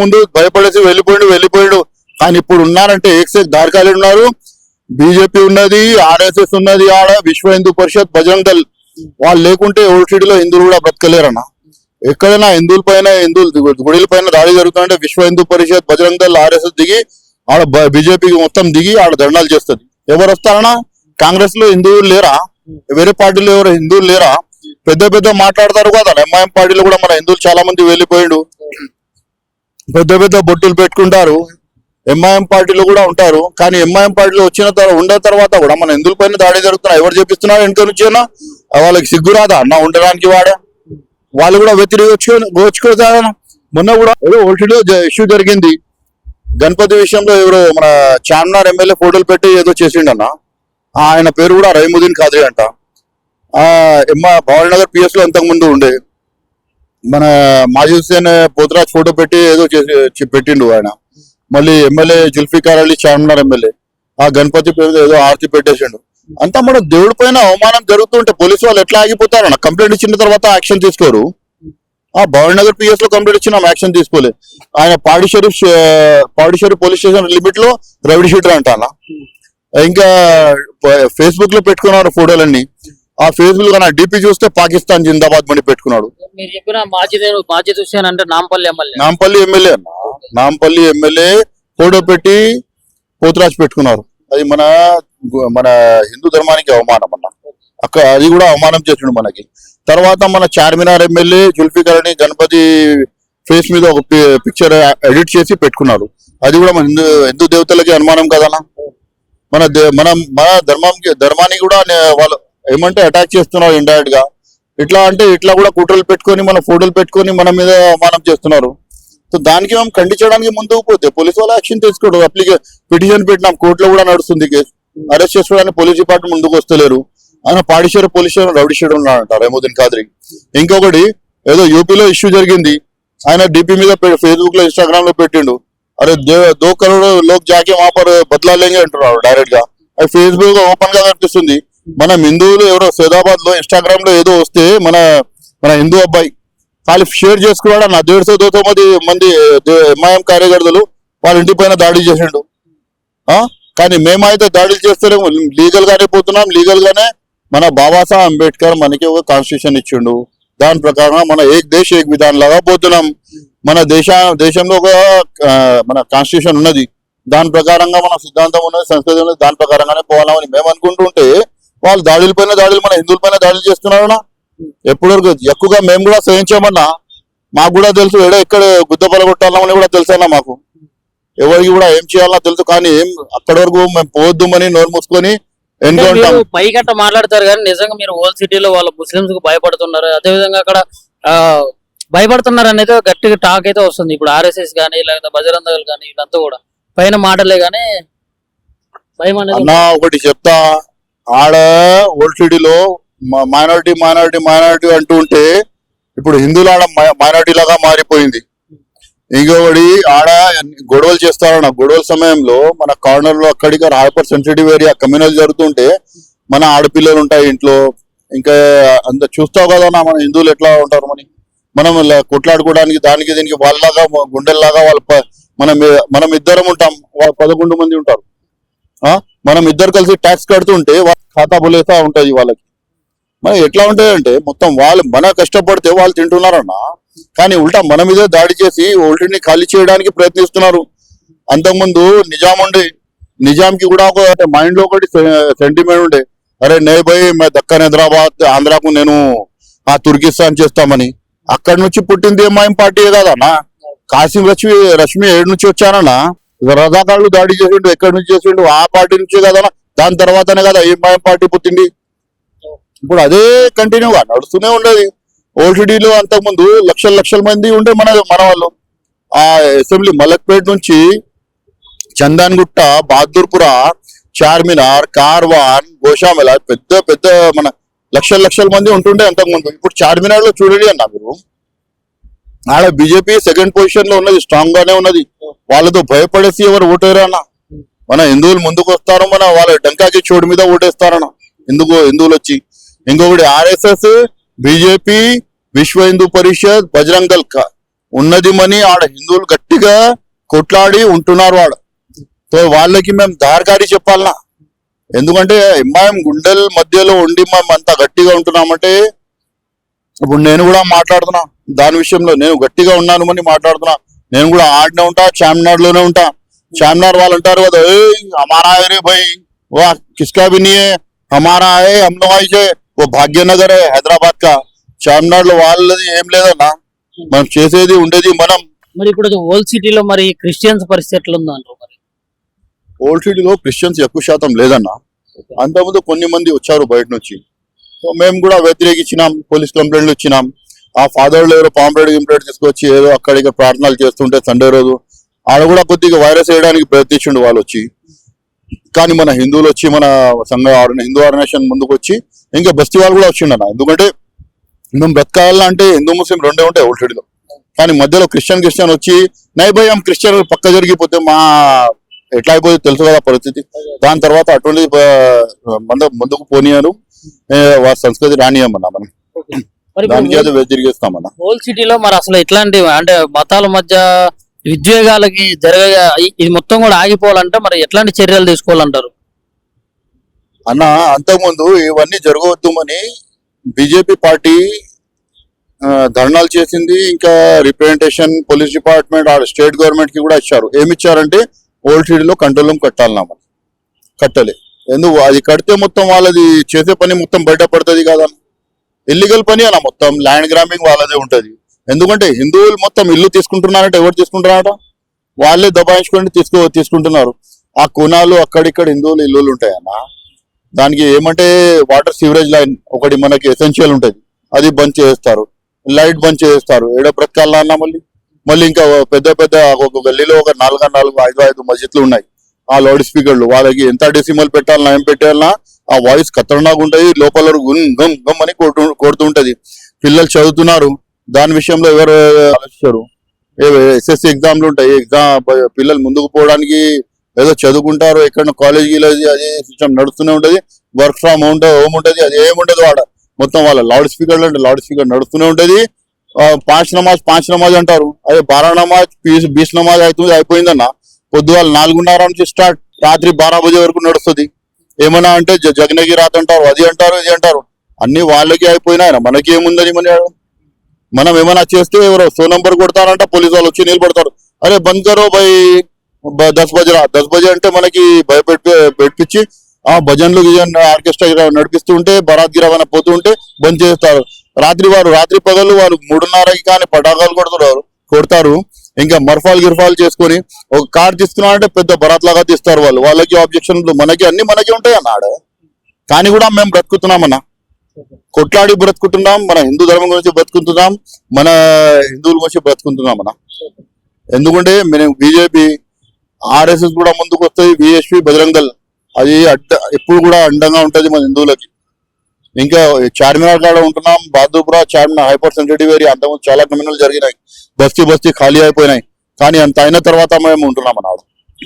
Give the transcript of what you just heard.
ముందు భయపడేసి వెళ్ళిపోయాడు కానీ ఇప్పుడు ఉన్నారంటే ఏక్సేక్ దారికాలు ఉన్నారు. బీజేపీ ఉన్నది, ఆర్ఎస్ఎస్ ఉన్నది, ఆడ విశ్వ హిందూ పరిషత్, బజరంగ్ దళ్. వాళ్ళు లేకుంటే ఓల్డ్ హిందువులు కూడా బ్రతకలేరన్న. ఎక్కడైనా హిందువుల పైన గుడిల పైన దాడి జరుగుతుందంటే విశ్వ హిందూ పరిషత్, బజరంగ్ దళ్, ఆర్ఎస్ఎస్ దిగి ఆడ బీజేపీకి మొత్తం దిగి ఆడ ధర్నాలు చేస్తుంది. ఎవరు వస్తారన్నా? కాంగ్రెస్ లో హిందువులు లేరా? వేరే పార్టీలో ఎవరు హిందువులు లేరా? పెద్ద మాట్లాడతారు కదా. ఎంఐఎం పార్టీలో కూడా మన హిందువులు చాలా మంది వెళ్ళిపోయాడు. పెద్ద బొట్టులు పెట్టుకుంటారు. ఎంఐఎం పార్టీలో కూడా ఉంటారు. కానీ ఎంఐఎం పార్టీలో ఉండే తర్వాత కూడా మన హిందువుల పైన దాడి జరుగుతున్నా ఎవరు చేపిస్తున్నారు? వెనుక నుంచి వాళ్ళకి సిగ్గురాదా అన్న ఉండడానికి? వాళ్ళు కూడా వ్యతిరేకించుకోదా? మొన్న కూడా ఏదో ఓటీలో ఇష్యూ జరిగింది. గణపతి విషయంలో ఎవరో మన చార్మినార్ ఎమ్మెల్యే ఫోటోలు పెట్టి ఏదో చేసిండన్న. ఆయన పేరు కూడా రహీముద్దీన్ ఖాద్రీ అంట. భవానీ నగర్ పిఎస్ లో అంతకు ముందు ఉండే మన మాజీ హుస్సేన్ పోతురాజ్ ఫోటో పెట్టి ఏదో పెట్టిండు ఆయన. మళ్ళీ ఎమ్మెల్యే జుల్ఫికార్ అలీ చార్మినార్ ఎమ్మెల్యే ఆ గణపతి పేరు ఏదో ఆర్తి పెట్టేసిండు. అంతా మన దేవుడి పైన అవమానం జరుగుతుంటే పోలీసు వాళ్ళు ఎట్లా ఆగిపోతారన్న? కంప్లైంట్ ఇచ్చిన తర్వాత యాక్షన్ తీసుకోరు. భవానీ నగర్ పిఎస్ లో కంప్లైంట్ ఇచ్చిన యాక్షన్ తీసుకోలేదు. ఆయన పాడిషరీ పోలీస్ స్టేషన్ లిమిట్ లో రౌడీ షీటర్ అంట. ఇంకా ఫేస్బుక్ లో పెట్టుకున్నారు ఫోటోలన్నీ. ఆ ఫేస్బుక్ లో డిపి చూస్తే పాకిస్తాన్ జిందాబాద్ మని పెట్టుకున్నాడు. మీరు చెప్పిన మాజిద్ హుస్సేన్ అంటే నాంపల్లి ఎమ్మెల్యే ఫోటో పెట్టి పోతురాజ్ పెట్టుకున్నారు. అది మన హిందూ ధర్మానికి అవమానం అన్న. అది కూడా అవమానం చేసిండు మనకి. తర్వాత మన చార్మినార్ ఎమ్మెల్యే జుల్ఫికార్ అలీ గణపతి ఫేస్ మీద ఒక పిక్చర్ ఎడిట్ చేసి పెట్టుకున్నారు. అది కూడా మన హిందూ దేవతలకి అనుమానం కదన్నా. మన ధర్మానికి కూడా వాళ్ళు ఏమంటే అటాక్ చేస్తున్నారు ఇండైరెక్ట్ గా. ఇట్లా కూడా కుట్రలు పెట్టుకొని మన ఫోటోలు పెట్టుకొని మన మీద అవమానం చేస్తున్నారు. సో దానికి మేము ఖండించడానికి ముందుకు పోతే పోలీసు వాళ్ళు యాక్షన్ తీసుకోవడం. పిటిషన్ పెట్టినాం, కోర్టులో కూడా నడుస్తుంది కేసు. అరెస్ట్ చేసుకోవడానికి పోలీస్ డిపార్ట్మెంట్ ముందుకు వస్తలేరు. ఆయన పాడిషేరు పోలీస్ స్టేషన్ రౌడీ షీటర్ ఉన్నాడంట రహీముద్దీన్ ఖాద్రీ. ఇంకొకటి ఏదో యూపీలో ఇష్యూ జరిగింది. ఆయన డిపి మీద ఫేస్బుక్ లో ఇన్స్టాగ్రామ్ లో పెట్టిండు. అరే 2 కరోड़ లోక్ జాకే వహా పర్ బదలా లేంగే అంటున్నాడు డైరెక్ట్ గా. అది ఫేస్బుక్ ఓపెన్ గా కనిపిస్తుంది. మనం హిందువులు ఎవరో సైదాబాద్ లో ఇన్స్టాగ్రామ్ లో ఏదో వస్తే మన హిందూ అబ్బాయి ఖాళీ షేర్ చేసుకున్నాడు. నా 150-200 మంది ఎంఐఎం కార్యకర్తలు వాళ్ళ ఇంటి పైన దాడి చేసిండు. కానీ మేమైతే దాడులు చేస్తలేము, లీగల్ గానే పోతున్నాం. లీగల్ గానే మన బాబాసాహెబ్ అంబేద్కర్ మనకి ఒక కాన్స్టిట్యూషన్ ఇచ్చిండు. దాని ప్రకారంగా మన ఏక్ దేశ్ ఏక్ విధాన్ లాగా పోతున్నాం. మన దేశంలో ఒక మన కాన్స్టిట్యూషన్ ఉన్నది. దాని ప్రకారంగా మన సిద్ధాంతం ఉన్నది, సంస్కృతి ఉన్నది. దాని ప్రకారంగానే పోవాలని మేము అనుకుంటుంటే వాళ్ళు దాడుల పైన దాడులు మన హిందువుల పైన దాడులు చేస్తున్నారన్నా. ఎప్పటివరకు ఎక్కువగా మేము కూడా సహించామన్నా. మాకు కూడా తెలుసు ఎక్కడ గుద్దపల కొట్టాలని కూడా తెలుసన్నా. మాకు ఎవరికి కూడా ఏం చేయాలన్నా తెలుసు. కానీ అక్కడి వరకు మేము పోవద్దుమని నోరు మూసుకొని పైగట్ట మాట్లాడతారు. కానీ నిజంగా మీరు ఓల్డ్ సిటీలో వాళ్ళ ముస్లింస్ కు భయపడుతున్నారు. అదేవిధంగా అక్కడ భయపడుతున్నారు అనేది గట్టిగా టాక్ అయితే వస్తుంది. ఇప్పుడు ఆర్ఎస్ఎస్ కానీ లేకపోతే బజరంగ్ దళ్ కానీ వీళ్ళంతా కూడా పైన మాటలే కానీ భయం అనేది. ఒకటి చెప్తా, ఆడ ఓల్డ్ సిటీలో మైనారిటీ అంటూ ఉంటే ఇప్పుడు హిందువులు ఆడ మైనారిటీ లాగా మారిపోయింది. ఇంకొకటి ఆడ గొడవలు చేస్తారన్న. గొడవల సమయంలో మన కార్నర్ లో అక్కడికి హైపర్ సెన్సిటివ్ ఏరియా కమ్యూనల్ జరుగుతుంటే మన ఆడపిల్లలు ఉంటాయి ఇంట్లో. ఇంకా అంత చూస్తావు కదా మన హిందువులు ఎట్లా ఉంటారు. మనం కొట్లాడుకోవడానికి దానికి దీనికి వాళ్ళలాగా గుండెల్లాగా మనం ఇద్దరం ఉంటాం, 11 మంది ఉంటారు. మనం ఇద్దరు కలిసి ట్యాక్స్ కడుతుంటే వాళ్ళ ఖాతా బులేసా ఉంటది వాళ్ళకి. మరి ఎట్లా ఉంటాయంటే మొత్తం వాళ్ళు మన కష్టపడితే వాళ్ళు తింటున్నారన్న. కానీ ఉల్టా మన మీద దాడి చేసి ఓల్డ్ని ఖాళీ చేయడానికి ప్రయత్నిస్తున్నారు. అంతకుముందు నిజాంకి కూడా ఒక మైండ్ లో ఒకటి సెంటిమెంట్ ఉండే, అరే నే భయ్ మే దక్కన్ హైదరాబాద్ ఆంధ్రాకు నేను తుర్కిస్తాన్ చేస్తామని. అక్కడి నుంచి పుట్టింది ఎంఐఎం పార్టీ కదన్నా. కాసిం రష్మి ఏడు నుంచి వచ్చారన్నా. రజాకారులు దాడి చేసిండు, ఎక్కడి నుంచి చేసిండు? ఆ పార్టీ నుంచే కదన్నా. దాని తర్వాతనే కదా ఎంఐఎం పార్టీ పుట్టింది. ఇప్పుడు అదే కంటిన్యూగా నడుస్తూనే ఉండేది. ఓల్డ్ సిటీలో అంతకుముందు లక్షల మంది ఉండే మన వాళ్ళు. ఆ అసెంబ్లీ మలక్పేట్ నుంచి చందన్గుట్ట, బహదూర్పుర, చార్మినార్, కార్వాన్, గోషామెల పెద్ద మన లక్షల మంది ఉంటుండే అంతకుముందు. ఇప్పుడు చార్మినార్ లో చూడండి అన్న మీరు, ఆడ బీజేపీ సెకండ్ పొజిషన్ లో ఉన్నది, స్ట్రాంగ్ గానే ఉన్నది. వాళ్ళతో భయపడేసి ఎవరు ఓటేరు అన్న. మన హిందువులు ముందుకు వస్తారు, మన వాళ్ళ డంకాకి చోటు మీద ఓటేస్తారన్న హిందువులు వచ్చి. ఇంకొకటి ఆర్ఎస్ఎస్, బీజేపీ, విశ్వ హిందూ పరిషత్, బజరంగ్ దళ్ ఉన్నది మని ఆడ హిందువులు గట్టిగా కొట్లాడి ఉంటున్నారు వాడు. సో వాళ్ళకి మేము దారికారి చెప్పాలనా? ఎందుకంటే ఎంఐఎం గుండెల మధ్యలో ఉండి మేము అంత గట్టిగా ఉంటున్నామంటే, ఇప్పుడు నేను కూడా మాట్లాడుతున్నా దాని విషయంలో, నేను గట్టిగా ఉన్నాను అని మాట్లాడుతున్నా. నేను కూడా ఆడనే ఉంటా, చార్మినార్ లోనే ఉంటా. చార్మినార్ వాళ్ళు అంటారు కదా, ఏ హమారా है रे भाई, वाह किसका भी नहीं है, हमारा है, हम लोग ऐसे वो भाग्यनगर है హైదరాబాద్ కా. చార్మినార్ లో వాళ్ళది ఏం లేదన్నా, మనం చేసేది ఉండేది మనం. మరి ఇప్పుడు ఓల్డ్ సిటీలో మరి క్రిస్టియన్స్ పరిస్థితి ఎట్లా ఉందంటారు మరి? ఓల్డ్ సిటీలో క్రిస్టియన్స్ ఎక్కువ శాతం లేదన్నా. అంతకుముందు కొన్ని మంది వచ్చారు బయట నుంచి. సో మేము కూడా వ్యతిరేకించినాం, పోలీస్ కంప్లైంట్లు ఇచ్చినాం. ఆ ఫాదర్లు ఎవరో పాంప్లెట్ గింప్లెట్ తీసుకొచ్చి ఏదో అక్కడికి ప్రార్థనలు చేస్తుంటే సండే రోజు ఆడ కూడా కొద్దిగా వైరస్ వేయడానికి ప్రయత్నించండు వాళ్ళు వచ్చి. కానీ మన హిందువులు వచ్చి, మన సంఘ హిందూ ఆర్గనైజేషన్ ముందుకు వచ్చి, ఇంకా బస్తీ వాళ్ళు కూడా వచ్చిండన్న. ఎందుకంటే మేము బ్రతకాలంటే హిందూ ముస్లిం రెండే ఉంటాయి ఓల్డ్ సిటీలో. కానీ మధ్యలో క్రిస్టియన్ వచ్చి నై భయ్ हम క్రిస్టియన్ పక్క జరిగిపోతే మా ఎట్లా అయిపోతే తెలుసు కదా పరిస్థితి. దాని తర్వాత అటువంటి ముందుకు పోనీయారు, వారి సంస్కృతి రానియమన్నా మనం, మరి దానికి అది వ్యతిరేకిస్తామన్నా. ఓల్డ్ సిటీలో మరి అసలు ఇట్లాంటి అంటే మతాల మధ్య విద్వేగాలకి ఇది మొత్తం కూడా ఆగిపోవాలంటే మరి ఎట్లాంటి చర్యలు తీసుకోవాలంటారు? అన్న అంతకుముందు ఇవన్నీ జరగవద్దుమని బీజేపీ పార్టీ ధర్నాలు చేసింది. ఇంకా representation police department state government కి కూడా ఇచ్చారు. ఏమి ఇచ్చారంటే ఓల్డ్ సిటీలో కంట్రోల్ రూమ్ కట్టాలన్నా, మనం కట్టలే. ఎందుకు అది కడితే మొత్తం వాళ్ళది చేసే పని మొత్తం బయటపడుతుంది కదా. ఇల్లీగల్ పని అలా మొత్తం ల్యాండ్ గ్రాబింగ్ వాళ్ళదే ఉంటది. ఎందుకంటే హిందువులు మొత్తం ఇల్లు తీసుకుంటున్నారంటే ఎవరు తీసుకుంటున్నారట? వాళ్ళే దబాయించుకొని తీసుకుంటున్నారు. ఆ కోణాలు అక్కడిక్కడ హిందువులు ఇల్లులు ఉంటాయన్న. దానికి ఏమంటే వాటర్ సీవరేజ్ లైన్ ఒకటి మనకి ఎసెన్షియల్ ఉంటుంది, అది బంద్ చేస్తారు. లైట్ బంద్ చేస్తారు. ఏడో బ్రతకాలన్నా మళ్ళీ ఇంకా పెద్ద పెద్ద ఒక గల్లీలో ఒక 4 మస్జిద్లు ఉన్నాయి. ఆ లౌడ్ స్పీకర్లు వాళ్ళకి ఎంత డెసిమల్ పెట్టాలన్నా ఏం పెట్టాలన్నా ఆ వాయిస్ ఖతర్నాక్ ఉంటుంది. లోపల గమ్ గమ్ అని కొడుతుంటది. పిల్లలు చదువుతున్నారు, దాని విషయంలో ఎవరు ఆలోచిస్తారు? ఎస్ఎస్సి ఎగ్జామ్లు ఉంటాయి, పిల్లలు ముందుకు పోవడానికి ఏదో చదువుకుంటారు, ఎక్కడ కాలేజ్ అదే సిస్టమ్ నడుస్తూనే ఉంటది. వర్క్ ఫ్రమ్ హోమ్ ఉంటది, అది ఏముండదు వాడ. మొత్తం వాళ్ళ లౌడ్ స్పీకర్లు అంటే లౌడ్ స్పీకర్ నడుస్తూనే ఉంటది. పాంచ్ నమాజ్ అంటారు, అదే 12 నమాజ్ 20 నమాజ్ అవుతుంది, అయిపోయిందన్న. పొద్దుగాల 4:30 నుంచి స్టార్ట్, రాత్రి 12 బజే వరకు నడుస్తుంది. ఏమన్నా అంటే జగనగి రాత్ అంటారు, అది అంటారు, ఇది అంటారు. అన్ని వాళ్ళకి అయిపోయినాయి, మనకి ఏముందని మనం ఏమైనా చేస్తే ఎవరో సో నంబర్ కొడతారంట, పోలీసు వాళ్ళు వచ్చి నిలబడతారు. అరే బంద్ కరో భయ్ 10 బజే 10 బజే అంటే మనకి పెట్టించి ఆ భజన్లు ఆర్కెస్ట్రా నడిపిస్తూ ఉంటే, బరాత్ గిరావన పోతూ ఉంటే బంద్ చేస్తారు. రాత్రి పగలు వారు 3:30కి కానీ పటాకాలు కొడతారు. ఇంకా గిర్ఫాలు చేసుకొని ఒక కార్ తీసుకున్నారంటే పెద్ద బరాత్ లాగా తీస్తారు వాళ్ళు. వాళ్ళకి ఆబ్జెక్షన్, మనకి అన్ని మనకి ఉంటాయి అన్నాడు. కానీ కూడా మేము బ్రతుకుతున్నామన్నా, కొట్లాడి బ్రతుకుంటున్నాం. మన హిందూ ధర్మం గురించి బ్రతుకుంటున్నాం, మన హిందువుల గురించి బ్రతుకుంటున్నాం అన్న. ఎందుకంటే మేము బీజేపీ, ఆర్ఎస్ఎస్ కూడా ముందుకు వస్తాయి, విఎస్పీ, బజరంగ్ దళ్ అది ఎప్పుడు కూడా అండంగా ఉంటది మన హిందువులకి. ఇంకా చార్మినార్ కాడ ఉంటున్నాం, Bahadurpura, Charminar, hyper sensitive area. అంతకుముందు చాలా క్రిమినల్ జరిగినాయి, బస్తీ ఖాళీ అయిపోయినాయి. కానీ అంత అయిన తర్వాత మేము ఉంటున్నాం అన్నాడు.